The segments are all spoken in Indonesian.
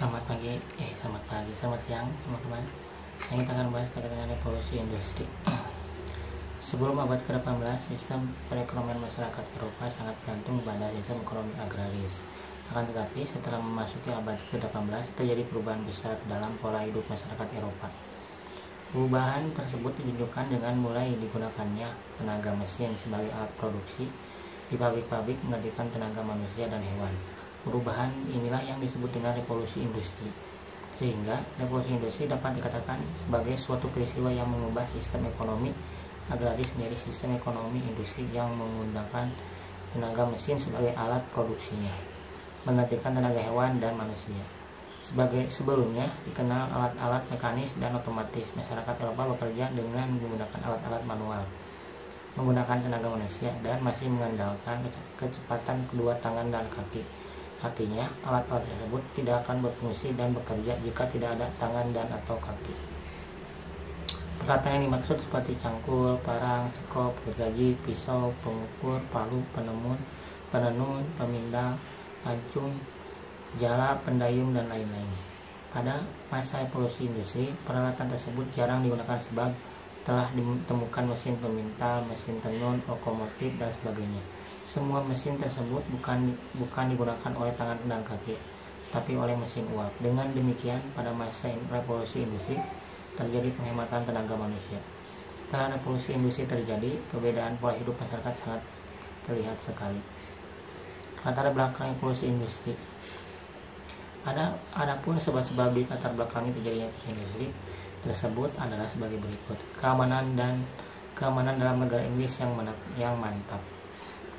Selamat pagi, selamat siang teman-teman. Yang kita akan bahas terkait dengan revolusi industri. Sebelum abad ke-18, sistem perekonomian masyarakat Eropa sangat bergantung pada sistem ekonomi agraris. Akan tetapi, setelah memasuki abad ke-18, terjadi perubahan besar dalam pola hidup masyarakat Eropa. Perubahan tersebut ditunjukkan dengan mulai digunakannya tenaga mesin sebagai alat produksi di pabrik-pabrik menggantikan tenaga manusia dan hewan. Perubahan inilah yang disebut dengan revolusi industri. Sehingga revolusi industri dapat dikatakan sebagai suatu peristiwa yang mengubah sistem ekonomi agraris menjadi sistem ekonomi industri yang menggunakan tenaga mesin sebagai alat produksinya, menggantikan tenaga hewan dan manusia. Sebelumnya dikenal alat-alat mekanis dan otomatis. Masyarakat Eropa bekerja dengan menggunakan alat-alat manual, menggunakan tenaga manusia, dan masih mengandalkan kecepatan kedua tangan dan kaki. Artinya, alat-alat tersebut tidak akan berfungsi dan bekerja jika tidak ada tangan dan atau kaki. Peralatan yang dimaksud seperti cangkul, parang, sekop, gergaji, pisau, pengukur, palu, penenun, pemindal, pancung, jala, pendayung, dan lain-lain. Pada masa evolusi industri, peralatan tersebut jarang digunakan sebab telah ditemukan mesin pemintal, mesin tenun, lokomotif, dan sebagainya. Semua mesin tersebut bukan digunakan oleh tangan dan kaki, tapi oleh mesin uap. Dengan demikian, pada masa revolusi industri terjadi penghematan tenaga manusia. Setelah revolusi industri terjadi, perbedaan pola hidup masyarakat sangat terlihat sekali. Latar belakang revolusi industri. Adapun sebab-sebab di latar belakang terjadinya revolusi industri tersebut adalah sebagai berikut. Keamanan dalam negara Inggris yang mantap.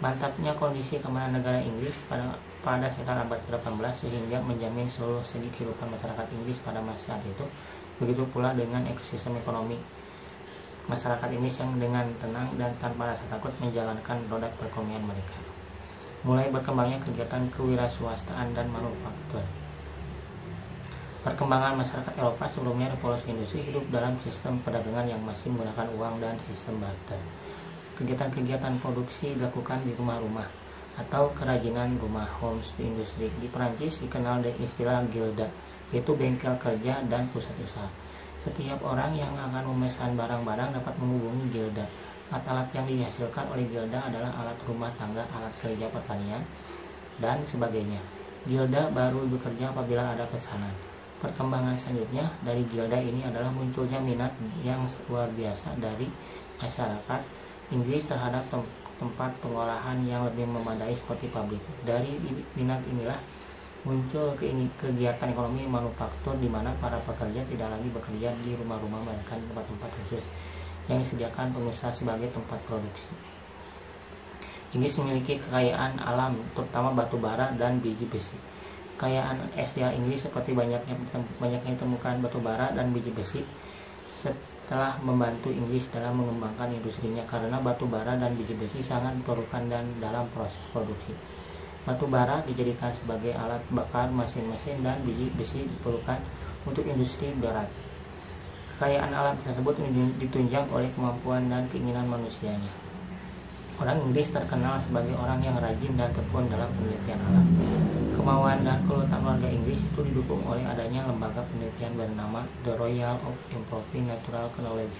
Mantapnya kondisi keamanan negara Inggris pada sekitar abad ke-18 sehingga menjamin seluruh segi kehidupan masyarakat Inggris pada masa saat itu. Begitu pula dengan ekosistem ekonomi masyarakat Inggris yang dengan tenang dan tanpa rasa takut menjalankan roda perekonomian mereka. Mulai berkembangnya kegiatan kewirausahaan dan manufaktur. Perkembangan masyarakat Eropa sebelumnya revolusi industri hidup dalam sistem perdagangan yang masih menggunakan uang dan sistem barter. Kegiatan-kegiatan produksi dilakukan di rumah-rumah atau kerajinan rumah, homes di industri. Di Perancis dikenal dengan istilah gilda, yaitu bengkel kerja dan pusat usaha. Setiap orang yang akan memesan barang-barang dapat menghubungi gilda. Alat-alat yang dihasilkan oleh gilda adalah alat rumah tangga, alat kerja pertanian, dan sebagainya. Gilda baru bekerja apabila ada pesanan. Perkembangan selanjutnya dari gilda ini adalah munculnya minat yang luar biasa dari masyarakat Inggris terhadap tempat pengolahan yang lebih memadai seperti pabrik. Dari minat inilah muncul kegiatan ekonomi manufaktur di mana para pekerja tidak lagi bekerja di rumah-rumah melainkan di tempat-tempat khusus yang disediakan pengusaha sebagai tempat produksi. Inggris memiliki kekayaan alam terutama batu bara dan biji besi. Kekayaan SDA Inggris seperti banyaknya ditemukan batu bara dan biji besi telah membantu Inggris dalam mengembangkan industrinya karena batu bara dan biji besi sangat diperlukan dan dalam proses produksi. Batu bara dijadikan sebagai alat bakar mesin-mesin dan biji besi diperlukan untuk industri berat. Kekayaan alam tersebut ditunjang oleh kemampuan dan keinginan manusianya. Orang Inggris terkenal sebagai orang yang rajin dan tekun dalam penelitian alam. Kemauan dan keuletan warga Inggris itu didukung oleh adanya lembaga penelitian bernama The Royal of Improving Natural Knowledge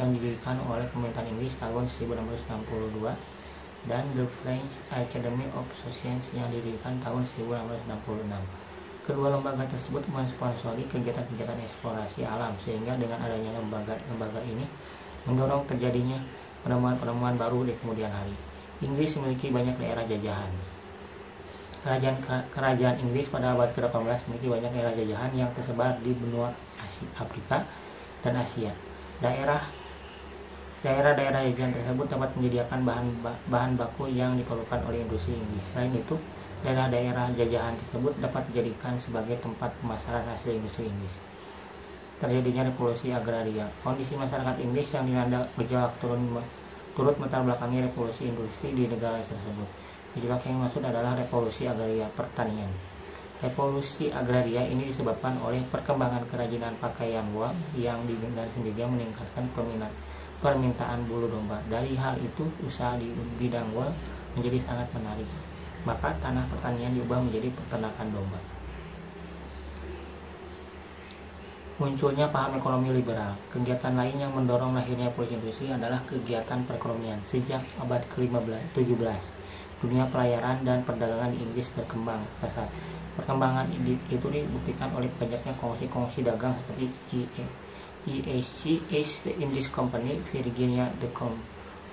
yang didirikan oleh pemerintahan Inggris tahun 1662 dan The French Academy of Sciences yang didirikan tahun 1666. Kedua lembaga tersebut mensponsori kegiatan-kegiatan eksplorasi alam sehingga dengan adanya lembaga ini mendorong terjadinya penemuan-penemuan baru di kemudian hari. Inggris memiliki banyak daerah jajahan. Kerajaan Inggris pada abad ke-18 memiliki banyak daerah jajahan yang tersebar di benua Afrika dan Asia. Daerah-daerah jajahan tersebut dapat menyediakan bahan baku yang diperlukan oleh industri Inggris. Selain itu, daerah-daerah jajahan tersebut dapat dijadikan sebagai tempat pemasaran hasil industri Inggris. Terjadinya revolusi agraria. Kondisi masyarakat Inggris yang dilanda gejolak turut melatar belakangi revolusi industri di negara tersebut. Gejolak yang dimaksud adalah revolusi agraria pertanian. Revolusi agraria ini disebabkan oleh perkembangan kerajinan pakaian wol yang dengan sendirinya meningkatkan permintaan bulu domba. Dari hal itu, usaha di bidang wol menjadi sangat menarik. Maka tanah pertanian diubah menjadi peternakan domba. Munculnya paham ekonomi liberal. Kegiatan lain yang mendorong lahirnya revolusi industri adalah kegiatan perekonomian. Sejak abad ke-17, dunia pelayaran dan perdagangan di Inggris berkembang pesat. Perkembangan itu dibuktikan oleh banyaknya kongsi dagang seperti ESC, East Indies Company, Virginia The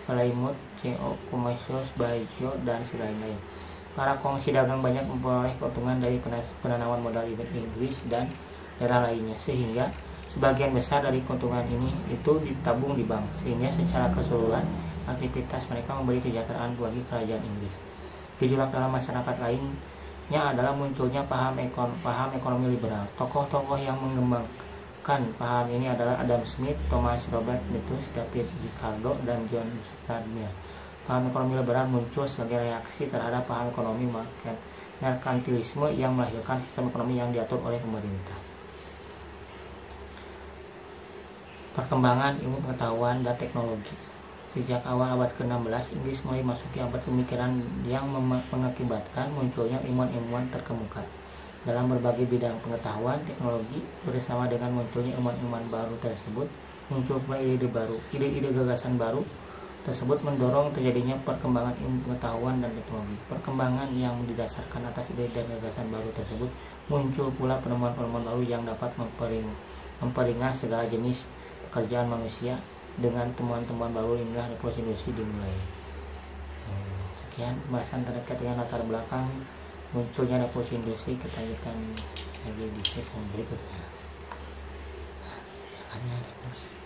Plymouth, CO, Commercial, Bajo, dan lain-lain. Para kongsi dagang banyak memperoleh keuntungan dari penanaman modal Inggris dan daerah lainnya, sehingga sebagian besar dari keuntungan ini itu ditabung di bank, sehingga secara keseluruhan aktivitas mereka memberi kesejahteraan bagi kerajaan Inggris. Gejolak dalam masyarakat lainnya adalah munculnya paham ekonomi liberal. Tokoh-tokoh yang mengembangkan paham ini adalah Adam Smith, Thomas Robert Malthus, David Ricardo, dan John Stuart Mill. Paham ekonomi liberal muncul sebagai reaksi terhadap paham ekonomi merkantilisme yang melahirkan sistem ekonomi yang diatur oleh pemerintah. Perkembangan ilmu pengetahuan dan teknologi. Sejak awal abad ke-16, Inggris mulai masuki abad pemikiran yang mengakibatkan munculnya ilmuwan-ilmuwan terkemuka dalam berbagai bidang pengetahuan teknologi. Bersama dengan munculnya ilmuwan-ilmuwan baru tersebut, muncul pula ide-ide baru. Ide-ide gagasan baru tersebut mendorong terjadinya perkembangan ilmu pengetahuan dan teknologi. Perkembangan yang didasarkan atas ide dan gagasan baru tersebut, muncul pula penemuan-penemuan baru yang dapat memperingas segala jenis pekerjaan manusia. Dengan temuan-temuan baru inilah revolusi industri dimulai. Sekian pembahasan terkait dengan latar belakang munculnya revolusi industri. Kita lanjutkan lagi di sesi berikutnya. Jangannya revolusi.